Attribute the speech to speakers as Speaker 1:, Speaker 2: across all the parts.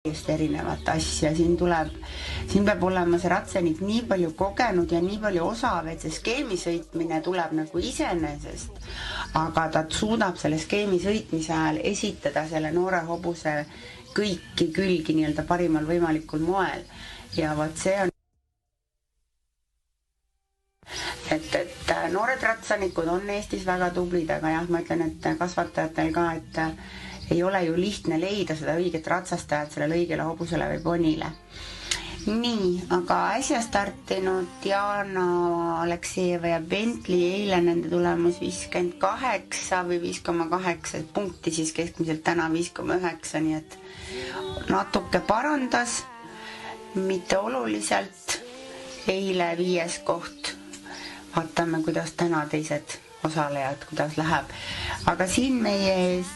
Speaker 1: just erinevat asja, siin peab olema see ratsanik nii palju kogenud ja nii palju osav, et see skeemi sõitmine tuleb nagu iseenesest, aga ta suudab selle skeemi sõitmise ajal esitada selle noore hobuse kõiki külgi nii-öelda parimal võimalikul moel ja vot see on et noored ratsanikud on Eestis väga tublid, aga jah, ma ütlen, et kasvatajatel ka, et ei ole ju lihtne leida seda õiget ratsastajat sellele õigele hobusele või ponile. Nii, aga äsja startinud Diana Aleksejeva ja Bentley eile nende tulemus 58 või 5,8 punkti, siis keskmiselt täna 5,9, nii et natuke parandas, mitte oluliselt, eile 5. koht. Vaatame, kuidas täna teised osalejad, kuidas läheb. Aga siin meie ees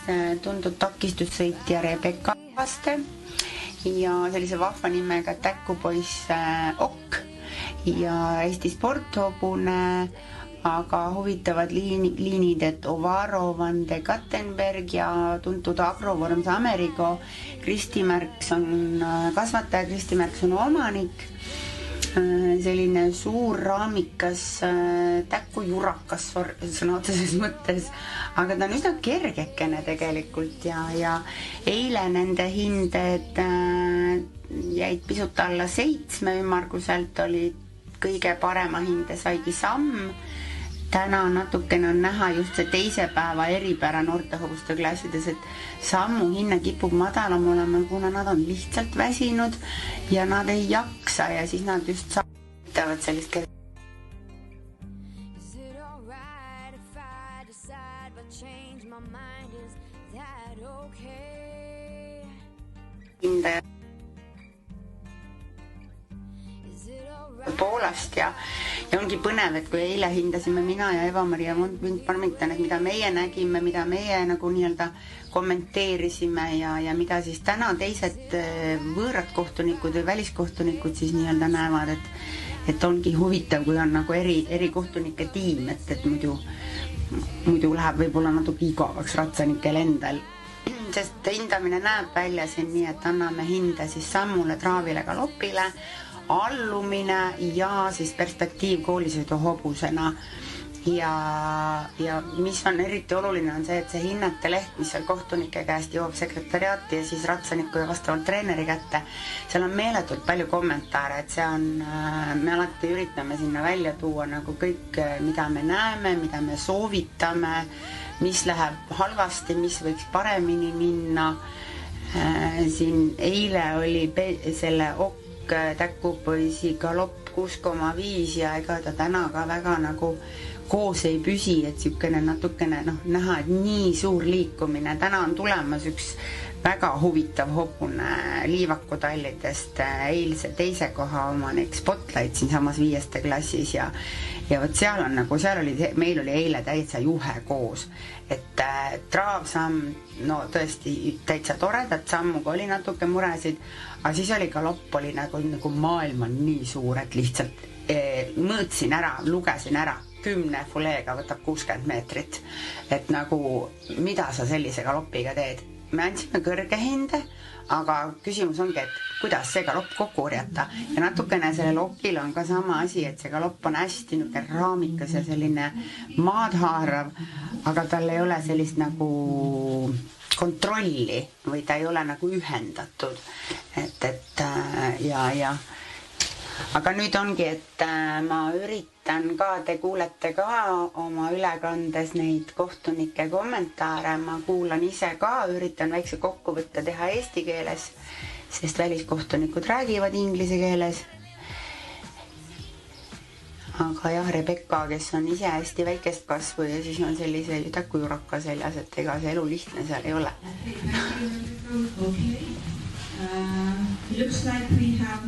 Speaker 1: tundub takistussõitja Rebecca Vaste ja sellise vahva nimega täkupoiss Okk ja Eesti sporthobune, aga huvitavad liinid, et Ovaro van de Kattenberg ja tuntud agrovorms Amerigo. Kristi Märks on kasvataja, Kristi Märks on omanik. Selline suur raamikas täkkujurakas sõna otseses mõttes, aga ta on üsna kergekene tegelikult ja eile nende hinded jäid pisut alla 7 ümmarguselt, oli kõige parema hinde saigi Samm. Täna natukene on näha just see teise päeva eripära noortehobuste klassides, et Sammu hinne kipub madalam olema, kuna nad on lihtsalt väsinud ja nad ei jaksa ja siis nad just saavutavad sellist hinde Poolast ja ongi põnev, et kui eile hindasime mina ja Eva-Maria Parmington, et mida meie nägime, mida meie nagu nii-öelda kommenteerisime ja mida siis täna teised võõrad kohtunikud või väliskohtunikud siis nii-öelda näevad, et ongi huvitav, kui on nagu eri kohtunike tiim, et muidu läheb võib-olla natuke igavaks ratsanikel endal. Sest hindamine näeb välja siin nii, et anname hinde siis Sammule, Traavile, Galopile, allumine ja siis perspektiiv koolisõidu hobusena ja mis on eriti oluline on see, et see hinnete leht, mis seal kohtunike käest jõuab sekretariaati ja siis ratsaniku ja vastavalt treeneri kätte, seal on meeletult palju kommentaare, et see on, me alati üritame sinna välja tuua nagu kõik, mida me näeme, mida me soovitame, mis läheb halvasti, mis võiks paremini minna. Siin eile oli selle täkupoisi Galopp 6,5 ja ega ta täna ka väga nagu koos ei püsi, et siukene natukene näha, et nii suur liikumine. Täna on tulemas üks väga huvitav hobune Liivakutallidest, eilse teise koha omanik Spotlight siin samas 5. klassis ja võt seal on nagu, meil oli eile täitsa juhe koos, et Traavsamm, no tõesti täitsa toredat sammuga oli natuke muresid, aga siis oli Galopp oli nagu maailm on nii suur, et lihtsalt mõõtsin ära, lugesin ära, 10 fuleega võtab 60 meetrit, et nagu mida sa sellise Galoppiga teed. Me andsime kõrge hinde, aga küsimus ongi, et kuidas see Galopp kokku korjata ja natukene sellel Okil on ka sama asi, et see Galopp on hästi raamikas ja selline maadhaarav, aga tal ei ole sellist nagu kontrolli või ta ei ole nagu ühendatud, et ja aga nüüd ongi, et ma üritan ka, te kuulete ka oma ülekandes neid kohtunike kommentaare, ma kuulan ise ka, üritan väikse kokkuvõtte teha eesti keeles, sest väliskohtunikud räägivad inglise keeles. Aga jah, Rebecca, kes on ise hästi väikest kasvu ja siis on sellise täkujuraka seljas, et ega see elu lihtne seal ei ole.
Speaker 2: Looks like we have,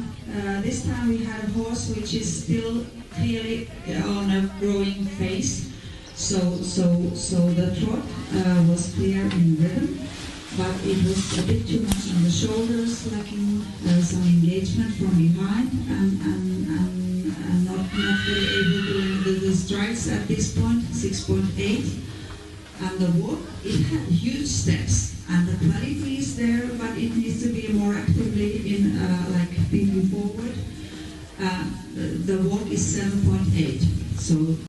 Speaker 2: this time we had a horse which is still clearly on a growing phase. So the trot was clear in rhythm, but it was a bit too much on the shoulders, lacking some engagement from behind and not really able to do the strides at this point, 6.8. And the walk, it had huge steps. and the quality is there, but it needs to be more actively in like moving forward. The walk is 7.8, so